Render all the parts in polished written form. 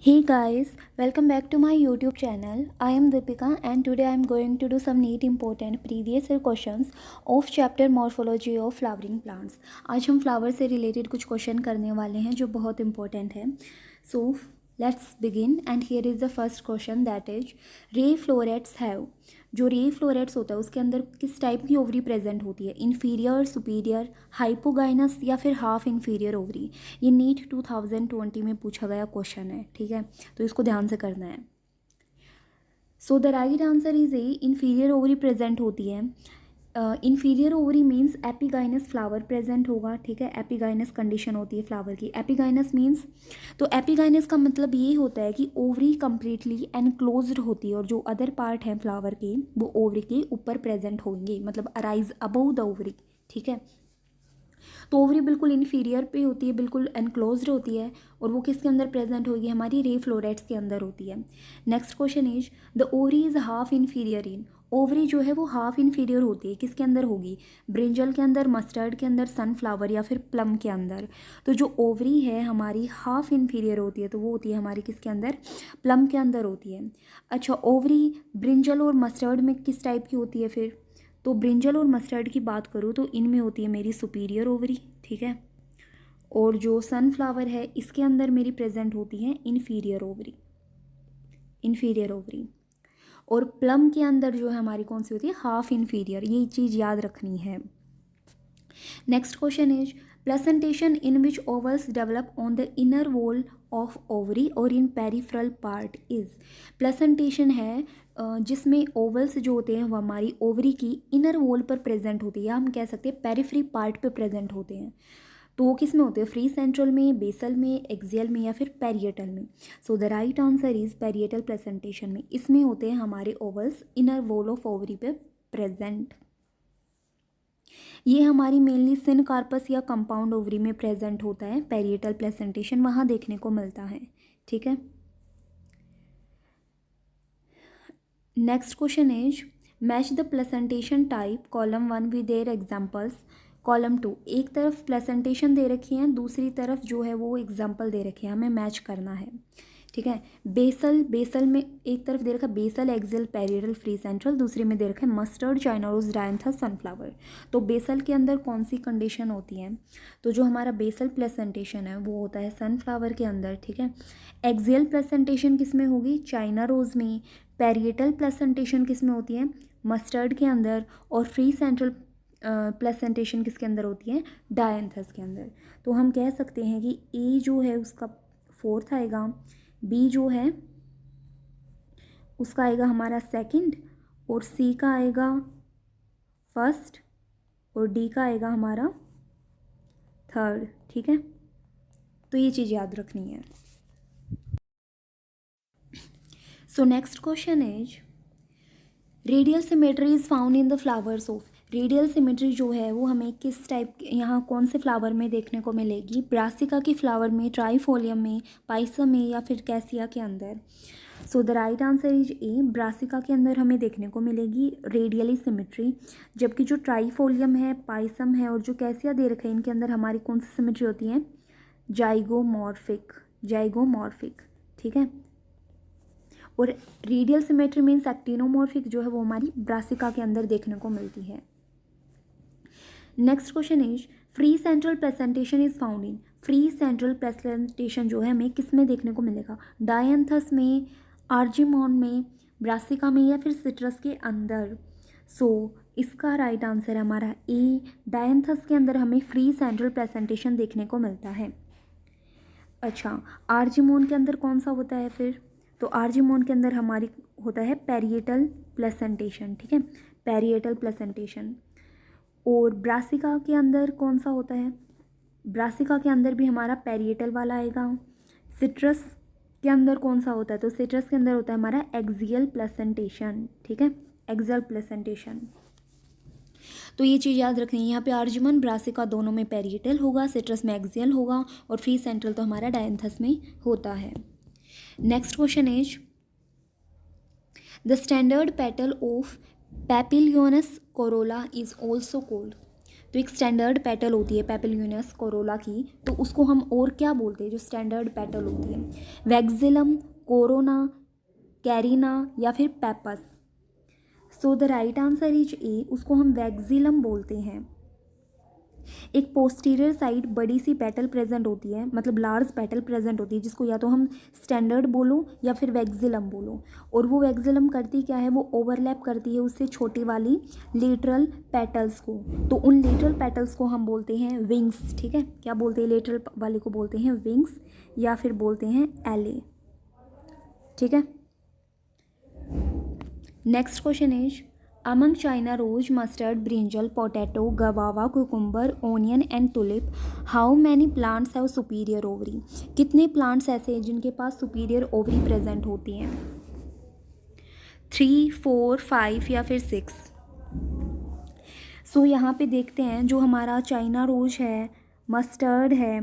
Hey guys, welcome back to my YouTube channel. I am Deepika and today I am going to do some neat important previous year questions of chapter Morphology of Flowering Plants. आज हम flower से related कुछ question करने वाले हैं जो बहुत important है. So let's begin and here is the first question, that is ray florets have. जो रे फ्लोरेट्स होता है उसके अंदर किस टाइप की ओवरी प्रेजेंट होती है, इन्फीरियर, सुपीरियर, हाइपोगाइनस या फिर हाफ इन्फीरियर ओवरी. ये नीट 2020 में पूछा गया क्वेश्चन है, ठीक है, तो इसको ध्यान से करना है. सो the right answer is A, inferior ovary present होती है. Inferior ovary means epigynous flower present होगा, ठीक है, एपिगाइनस कंडीशन होती है फ्लावर की. एपिगाइनस मीन्स, तो एपिगाइनस का मतलब ये होता है कि ओवरी कम्प्लीटली एनक्लोज्ड होती है और जो अदर पार्ट हैं फ्लावर के वो ओवरी के ऊपर प्रेजेंट होंगे, मतलब अराइज अबव द ओवरी, ठीक है. तो ओवरी बिल्कुल इन्फीरियर पे होती है, बिल्कुल एनक्लोज्ड होती है और वो किसके अंदर प्रेजेंट होगी, हमारी रे फ्लोरेट्स के अंदर होती है. Next question is the ovary is half inferior in. Ovary जो है वो हाफ इन्फीरियर होती है, किसके अंदर होगी, ब्रिंजल के अंदर, मस्टर्ड के अंदर, सनफ्लावर या फिर प्लम के अंदर. तो जो ओवरी है हमारी हाफ इन्फीरियर होती है, तो वो होती है हमारी किसके अंदर, प्लम के अंदर होती है. अच्छा, ओवरी ब्रिंजल और मस्टर्ड में किस टाइप की होती है फिर, तो ब्रिंजल और मस्टर्ड की बात करूँ तो इनमें होती है मेरी सुपीरियर ओवरी, ठीक है, और जो सनफ्लावर है इसके अंदर मेरी प्रेजेंट होती है इन्फीरियर ओवरी, इन्फीरियर ओवरी. और प्लम के अंदर जो है हमारी कौन सी होती है, हाफ इन्फीरियर. ये चीज़ याद रखनी है. Next question is placentation in which vowels develop on the inner wall of ovary और इन पेरिफेरल पार्ट इज. प्लेसेंटेशन है जिसमें ओवल्स जो होते हैं वो हमारी ओवरी की इनर वॉल पर प्रेजेंट होती है, या हम कह सकते हैं पेरिफेरी पार्ट पे प्रेजेंट होते हैं. तो वो किस में होते हैं, फ्री सेंट्रल में, बेसल में, एक्सियल में या फिर पेरिएटल में. सो the right answer is parietal placentation में. इसमें होते हैं हमारे vowels inner wall of ovary पे प्रेजेंट. ये हमारी मेनली सिन कार्पस या कंपाउंड ओवरी में प्रेजेंट होता है, पेरिएटल प्लेसेंटेशन वहाँ देखने को मिलता है, ठीक है. Next question is match the placentation type column 1 with their examples column 2. एक तरफ प्लेसेंटेशन दे रखी है, दूसरी तरफ जो है वो एग्जाम्पल दे रखे हैं, हमें मैच करना है, ठीक है. बेसल, बेसल में एक तरफ दे रखा है basal, axile, parietal, free central, दूसरे में दे रखा है mustard, China rose, dianthus, sunflower. तो बेसल के अंदर कौन सी कंडीशन होती है, तो जो हमारा बेसल प्लेसेंटेशन है वो होता है सनफ्लावर के अंदर, ठीक है. एक्सियल प्लेसेंटेशन किस में होगी, चाइना रोज में. पेरिएटल प्लेसेंटेशन किस में होती है, मस्टर्ड के अंदर. और फ्री सेंट्रल प्लेसेंटेशन किसके अंदर होती है, डायंथस के अंदर. तो हम कह सकते हैं कि ए जो है उसका फोर्थ आएगा, बी जो है उसका आएगा हमारा सेकंड, और सी का आएगा फर्स्ट, और डी का आएगा हमारा थर्ड, ठीक है. तो ये चीज़ याद रखनी है. So next question is radial symmetry is found in the flowers of. Radial symmetry जो है वो हमें किस टाइप, यहाँ कौन से फ्लावर में देखने को मिलेगी, ब्रासिका के फ्लावर में, ट्राइफोलियम में, पाइसम में या फिर कैसिया के अंदर. So the right answer is A, brassica के अंदर हमें देखने को मिलेगी रेडियली सिमेट्री. जबकि जो ट्राइफोलियम है, पाइसम है और जो कैसिया दे रखे हैं इनके अंदर हमारी कौन सी सिमेट्री होती है, जाइगोमॉर्फिक, जाइगोमॉर्फिक, ठीक है. और रेडियल सिमेट्री मीन्स एक्टिनोमॉर्फिक जो है वो हमारी ब्रासिका के अंदर देखने को मिलती है. Next question is free central placentation is found in. Free central placentation जो है हमें किस में देखने को मिलेगा, डायंथस में, आर्जिमोन में, ब्रासिका में या फिर सिट्रस के अंदर. सो इसका राइट आंसर है हमारा ए, डायंथस के अंदर हमें फ्री सेंट्रल प्लेसेंटेशन देखने को मिलता है. अच्छा, आर्जिमोन के अंदर कौन सा होता है फिर, तो आर्जिमोन के अंदर हमारी होता है पेरिएटल प्लेसेंटेशन, ठीक है, पेरिएटल प्लेसेंटेशन. और ब्रासिका के अंदर कौन सा होता है, ब्रासिका के अंदर भी हमारा पेरिएटल वाला आएगा. सिट्रस के अंदर कौन सा होता है, तो सिट्रस के अंदर होता है हमारा एक्सियल प्लेसेंटेशन, ठीक है, एक्सियल प्लेसेंटेशन. तो ये चीज़ याद रखनी है, यहाँ पे आर्जिमन, ब्रासिका दोनों में पेरिएटल होगा, सिट्रस में एक्सियल होगा और फ्री सेंट्रल तो हमारा डायंथस में होता है. Next question is the standard petal of papilionaceous corolla is also called. तो एक स्टैंडर्ड पेटल होती है पेपिलियनस कोरोला की, तो उसको हम और क्या बोलते हैं जो स्टैंडर्ड पेटल होती है? वैक्सिलम, कोरोना, कैरिना या फिर pappus? So the right answer is ए, उसको हम वैक्सिलम बोलते हैं। एक पोस्टीरियर साइड बड़ी सी पेटल प्रेजेंट होती है, मतलब लार्ज पेटल प्रेजेंट होती है, जिसको या तो हम स्टैंडर्ड बोलो या फिर वैक्सिलम बोलो। और वो वैक्सिलम करती क्या है, वो ओवरलैप करती है उससे छोटी वाली लेटरल पेटल्स को। तो उन लेटरल पेटल्स को हम बोलते हैं विंग्स। ठीक है, क्या बोलते हैं? लेटरल वाले को बोलते हैं विंग्स या फिर बोलते हैं एले। ठीक है, next question is among China rose, mustard, brinjal, potato, guava, cucumber, onion and tulip, how many plants have superior ovary? कितने प्लांट्स ऐसे हैं जिनके पास सुपीरियर ओवरी प्रेजेंट होती हैं? 3, 4, 5 या फिर 6? सो यहाँ पे देखते हैं, जो हमारा चाइना रोज है, मस्टर्ड है,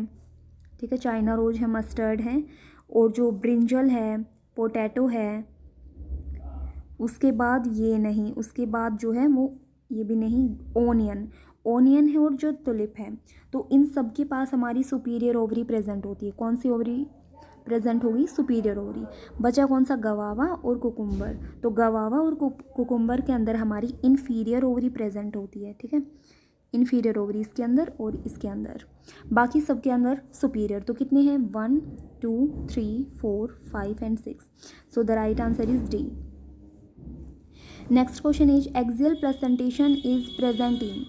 ठीक है, चाइना रोज है, मस्टर्ड है, और जो ब्रिंजल है, पोटैटो है, उसके बाद ये नहीं, उसके बाद जो है वो ये भी नहीं, ओनियन है, और जो तुलिप है। तो इन सब के पास हमारी सुपीरियर ओवरी प्रेजेंट होती है। कौन सी ओवरी प्रेजेंट होगी? Superior ovary. बचा कौन सा? गवावा और कुकुम्बर। तो गवावा और कुकुम्बर के अंदर हमारी इन्फीरियर ओवरी प्रेजेंट होती है। ठीक है, इन्फीरियर ओवरी इसके अंदर और इसके अंदर, बाकी सब के अंदर सुपीरियर। तो कितने हैं? 1, 2, 3, 4, 5 and 6। So the right answer is D. Next question is axial placentation is present in?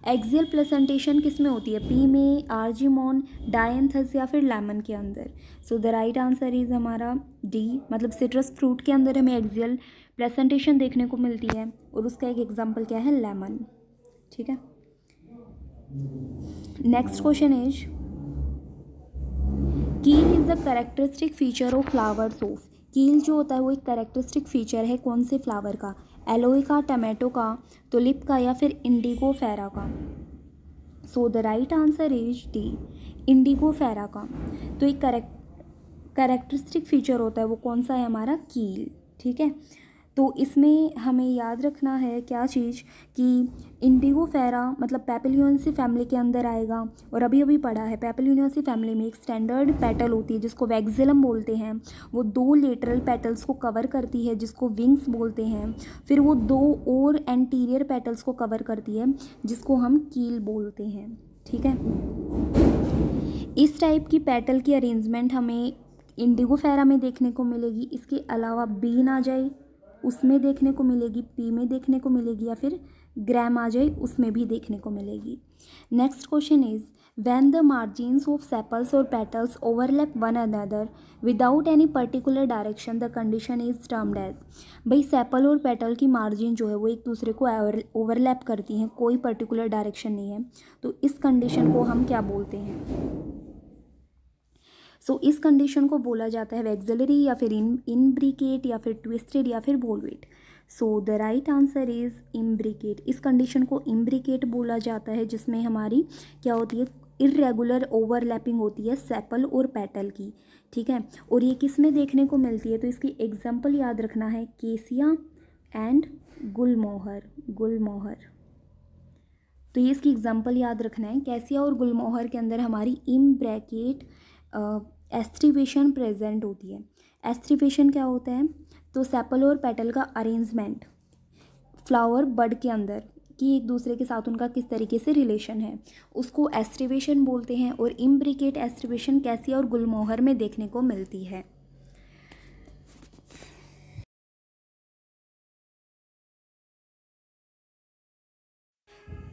Axial placentation किस में होती है? पी में, आर्जिमोन, डायंथस या फिर लेमन के अंदर? So the right answer is हमारा डी, मतलब सिट्रस फ्रूट के अंदर हमें एक्सियल प्लेसेंटेशन देखने को मिलती है, और उसका एक एग्जाम्पल क्या है? लेमन। ठीक है, नेक्स्ट क्वेश्चन इज कील is the characteristic feature of flowers of? कील जो होता है वो एक कैरेक्टरिस्टिक फीचर है कौन से फ्लावर का? एलोए का, टमाटो का, टुलिप का या फिर इंडिगो फेरा का? सो the right answer is D, Indigo फेरा का। तो एक कैरेक्टरिस्टिक फीचर होता है वो कौन सा है? हमारा कील। ठीक है, तो इसमें हमें याद रखना है क्या चीज़, कि इंडिगो फेरा मतलब पेपिलियोनेसी फैमिली के अंदर आएगा। और अभी अभी पढ़ा है, पेपिलियोनेसी फैमिली में एक स्टैंडर्ड पेटल होती है जिसको वैक्सिलम बोलते हैं, वो 2 लेटरल पेटल्स को कवर करती है जिसको विंग्स बोलते हैं। फिर वो 2 और एंटीरियर पेटल्स को कवर करती है जिसको हम कील बोलते हैं। ठीक है, इस टाइप की पेटल की अरेंजमेंट हमें इंडिगो फेरा में देखने को मिलेगी। इसके अलावा बी ना जाए उसमें देखने को मिलेगी, पी में देखने को मिलेगी, या फिर ग्रैम आ जाए उसमें भी देखने को मिलेगी। Next question is when the margins of sepals और petals overlap one another without any particular direction the condition is termed as? भाई सेपल और पेटल की मार्जिन जो है वो एक दूसरे को ओवरलैप करती हैं, कोई पर्टिकुलर डायरेक्शन नहीं है, तो इस कंडीशन को हम क्या बोलते हैं? सो इस कंडीशन को बोला जाता है वैक्सिलरी या फिर इम्ब्रिकेट या फिर ट्विस्टेड या फिर valvate. So the right answer is imbricate. इस कंडीशन को इम्ब्रिकेट बोला जाता है जिसमें हमारी क्या होती है? इर्रेगुलर ओवरलैपिंग होती है सेपल और पेटल की। ठीक है, और ये किस में देखने को मिलती है? तो इसकी एग्जाम्पल याद रखना है, केसिया एंड गुलमोहर। तो ये इसकी एग्जाम्पल याद रखना है, कैसिया और गुलमोहर के अंदर हमारी इम्ब्रैकेट एस्ट्रीवेशन प्रेजेंट होती है। एस्ट्रीवेशन क्या होता है? तो सेपल और पेटल का अरेंजमेंट फ्लावर बड के अंदर कि एक दूसरे के साथ उनका किस तरीके से रिलेशन है, उसको एस्ट्रीवेशन बोलते हैं। और इम्ब्रिकेट एस्ट्रीवेशन कैसिया और गुलमोहर में देखने को मिलती है।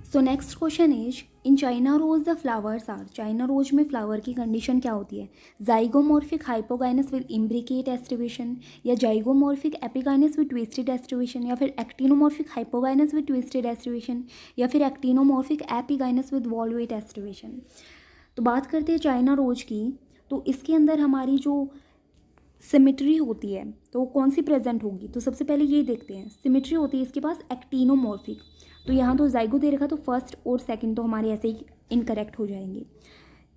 So next question is in China rose the flowers are? China rose में फ्लावर की कंडीशन क्या होती है? Zygomorphic hypogynous with imbricate aestivation, या zygomorphic epigynous with twisted aestivation, या फिर actinomorphic hypogynous with twisted aestivation, या फिर actinomorphic epigynous with valvate aestivation? तो बात करते हैं चाइना रोज की, तो इसके अंदर हमारी जो सिमिट्री होती है तो वो कौन सी प्रेजेंट होगी? तो सबसे पहले ये देखते हैं, सिमिट्री होती है इसके पास एक्टिनोमॉर्फिक। तो यहाँ तो जाइगो दे रखा, तो फर्स्ट और सेकंड तो हमारे ऐसे ही इनकरेक्ट हो जाएंगे।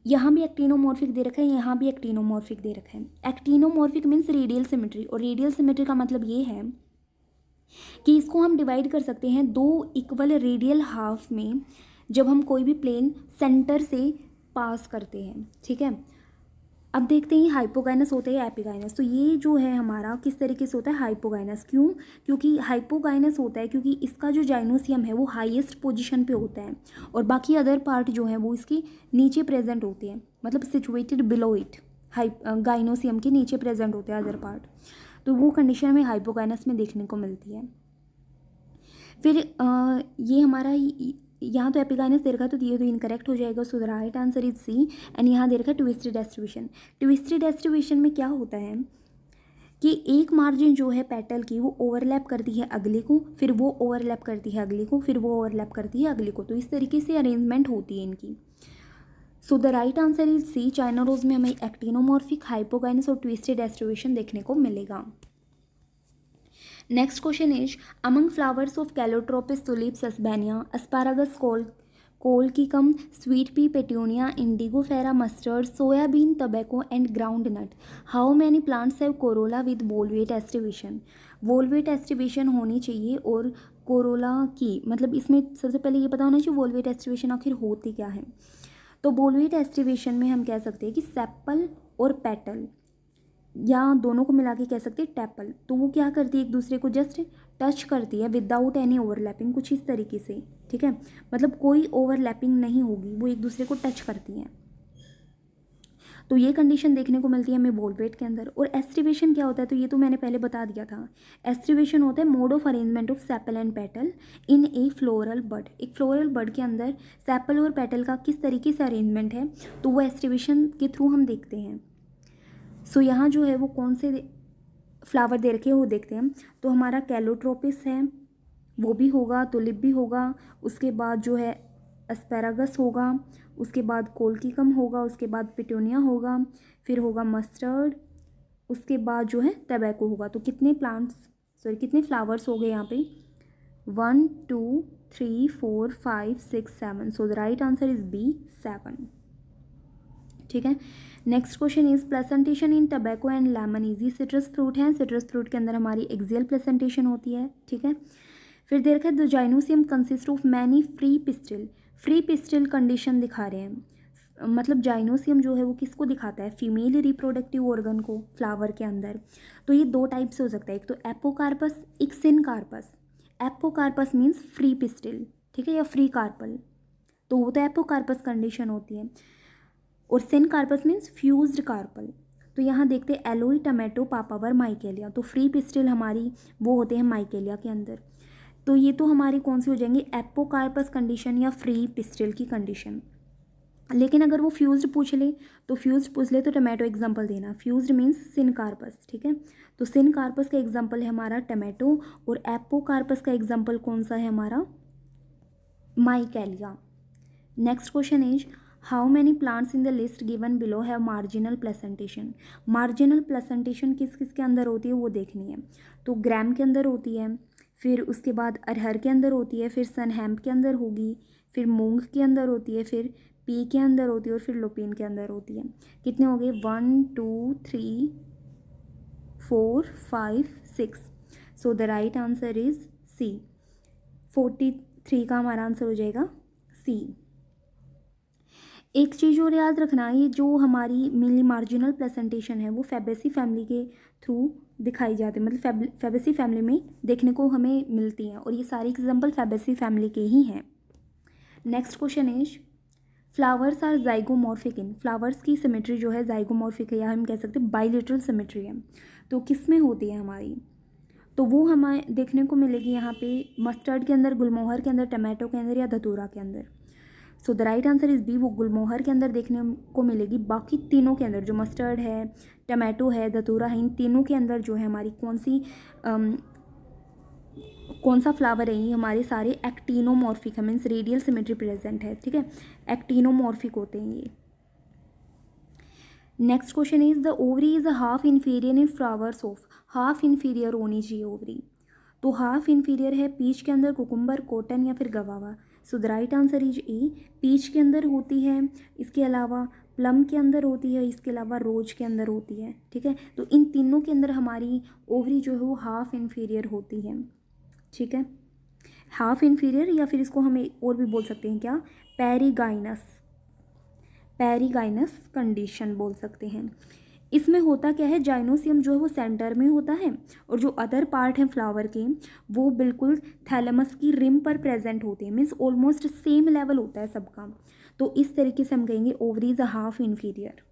यहाँ भी एक्टिनोमॉर्फिक दे रखा है, यहाँ भी एक्टिनोमॉर्फिक दे रखा है। एक्टिनोमॉर्फिक मीन्स रेडियल सिमिट्री, और रेडियल सिमिट्री का मतलब ये है कि इसको हम डिवाइड कर सकते हैं 2 इक्वल रेडियल हाफ में, जब हम कोई भी प्लेन सेंटर से पास करते हैं, ठीक है। अब देखते हैं हाइपोगाइनस होता है एपिगाइनस। तो ये जो है हमारा किस तरीके से होता है, हाइपोगाइनस। क्यों? क्योंकि हाइपोगाइनस होता है क्योंकि इसका जो जाइनोसियम है वो हाईएस्ट पोजीशन पे होता है और बाकी अदर पार्ट जो है वो इसके नीचे प्रेजेंट होते हैं, मतलब सिचुएटेड बिलो इट। गाइनोसियम के नीचे प्रेजेंट होते हैं अदर पार्ट। तो वो कंडीशन हमें हाइपोगाइनस में देखने को मिलती है। फिर ये हमारा यहाँ तो एपिगाइनस दे रखा है तो ये तो इनकरेक्ट हो जाएगा। So the right answer is C. And यहाँ दे रखा है ट्विस्टेड डिस्ट्रीब्यूशन। ट्विस्टेड डिस्ट्रीब्यूशन में क्या होता है कि एक मार्जिन जो है पेटल की वो ओवरलैप करती है अगले को, फिर वो ओवरलैप करती है अगले को, फिर वो ओवरलैप करती है अगले को। तो इस तरीके से अरेंजमेंट होती है इनकी। So the right answer is C. China rose में हमें एक्टिनोमॉर्फिक, हाइपोगाइनस और ट्विस्टेड डिस्ट्रीब्यूशन देखने को मिलेगा। Next question is among flowers of Calotropis, tulips, Sesbania, asparagus, Colchicum, sweet pea, petunia, indigofera, mustard, soybean, tobacco and groundnut, how many plants have corolla with valvate aestivation. Valvate aestivation होनी चाहिए और Corolla की, मतलब इसमें सबसे पहले ये पता होना चाहिए वोल्वेट एस्टिवेशन आखिर होती क्या है। तो वोल्वेट एस्टिवेशन में हम कह सकते हैं कि सेपल और पेटल या दोनों को मिला के कह सकते हैं टैपल। तो वो क्या करती है, एक दूसरे को जस्ट टच करती है विदाउट एनी ओवरलैपिंग, कुछ इस तरीके से, ठीक है। मतलब कोई ओवरलैपिंग नहीं होगी, वो एक दूसरे को टच करती हैं। तो ये कंडीशन देखने को मिलती है हमें वोल्वेट के अंदर। और एस्टिवेशन क्या होता है, तो ये तो मैंने पहले बता दिया था। एस्टिवेशन होता है mode of arrangement of sepal and petal in a floral bud. एक फ्लोरल बड के अंदर सेपल और पेटल का किस तरीके से अरेंजमेंट है, तो वो एस्टिवेशन के थ्रू हम देखते हैं। सो यहाँ जो है वो कौन से फ्लावर दे रखे हैं वो देखते हैं। तो हमारा कैलोट्रोपिस है, वो भी होगा, टुलिप भी होगा, उसके बाद जो है एस्पैरागस होगा, उसके बाद कोलकिकम होगा, उसके बाद पिटूनिया होगा, फिर होगा मस्टर्ड, उसके बाद जो है टबैको होगा। तो कितने फ्लावर्स हो गए यहाँ पे, 1 2 3 4 5 6 7। So the right answer is B, 7, ठीक है। Next question is placentation in tobacco and lemon is. Citrus fruit है, सिट्रस फ्रूट के अंदर हमारी एक्सियल प्लेसेंटेशन होती है, ठीक है। फिर दे रखा है the gynoecium consist of many free pistil. Free pistil condition दिखा रहे हैं, मतलब जाइनोसियम जो है वो किसको दिखाता है, फीमेल रिप्रोडक्टिव ऑर्गन को फ्लावर के अंदर। तो ये दो टाइप से हो सकता है, एक तो एपोकार्पस, एक syncarpous. Apocarpous means free pistil, ठीक है, या फ्री कार्पल, तो वो तो एपोकार्पस कंडीशन होती है। और सिनकार्पस मीन्स फ्यूज्ड कार्पल। तो यहाँ देखते हैं एलोई, टमेटो, पापावर, माइकेलिया। तो फ्री पिस्टिल हमारी वो होते हैं माइकेलिया के अंदर। तो ये तो हमारी कौन सी हो जाएंगी, एपोकार्पस कंडीशन या फ्री पिस्टिल की कंडीशन। लेकिन अगर वो फ्यूज्ड पूछ ले तो फ्यूज्ड पूछ ले तो टमाटो एग्जांपल देना। फ्यूज्ड मीन्स सिनकार्पस, ठीक है। तो सिनकार्पस का एग्जांपल है हमारा टमाटो और एपोकार्पस का एग्जांपल कौन सा है हमारा, Michelia. Next question is how many plants in the list given below have marginal placentation. Marginal placentation किस किस के अंदर होती है वो देखनी है। तो ग्राम के अंदर होती है, फिर उसके बाद अरहर के अंदर होती है, फिर सनहैम्प के अंदर होगी, फिर मूंग के अंदर होती है, फिर पी के अंदर होती है और फिर लुपिन के अंदर होती है। कितने हो गए, 1 2 3 4 5 6। So the right answer is C. 43 का हमारा आंसर हो जाएगा सी। एक चीज़ और याद रखना, ये जो हमारी मेनली मार्जिनल प्लेसेंटेशन है वो फैबेसी फैमिली के थ्रू दिखाई जाती है, मतलब फैबेसी फैमिली में देखने को हमें मिलती हैं और ये सारी एग्जांपल फैबेसी फैमिली के ही हैं। Next question is flowers are zygomorphic in. Flowers की सिमेट्री जो है जाइगोमॉर्फिक है या हम कह सकते हैं बाइलेटरल सिमेट्री है। तो किस में होती है हमारी, तो वो हमें देखने को मिलेगी यहाँ पे मस्टर्ड के अंदर, गुलमोहर के अंदर, टमाटो के अंदर या धतूरा के अंदर। So the right answer is B, वो गुलमोहर के अंदर देखने को मिलेगी। बाकी तीनों के अंदर जो मस्टर्ड है, टमाटो है, धतूरा है, इन तीनों के अंदर जो है हमारी कौन सा फ्लावर है, ये हमारे सारे एक्टिनोमॉर्फिक है, मीन्स रेडियल सिमेट्री प्रेजेंट है, ठीक है, एक्टिनोमॉर्फिक होते हैं ये। Next question is the ovary is half inferior in flowers of. Half inferior होनी चाहिए ओवरी, तो हाफ इन्फीरियर है पीच के अंदर, कुकुम्बर, कॉटन या फिर guava. So the right answer is A, peach के अंदर होती है, इसके अलावा प्लम के अंदर होती है, इसके अलावा रोज के अंदर होती है, ठीक है। तो इन तीनों के अंदर हमारी ओवरी जो है वो हाफ इन्फीरियर होती है, ठीक है। हाफ इन्फीरियर, या फिर इसको हमें और भी बोल सकते हैं क्या, पेरिगाइनस, पेरिगाइनस कंडीशन बोल सकते हैं। इसमें होता क्या है, जाइनोसियम जो है वो सेंटर में होता है और जो अदर पार्ट हैं फ्लावर के वो बिल्कुल थैलेमस की रिम पर प्रेजेंट होते हैं, मीन्स ऑलमोस्ट सेम लेवल होता है सबका। तो इस तरीके से हम कहेंगे ओवरीज हाफ इन्फीरियर।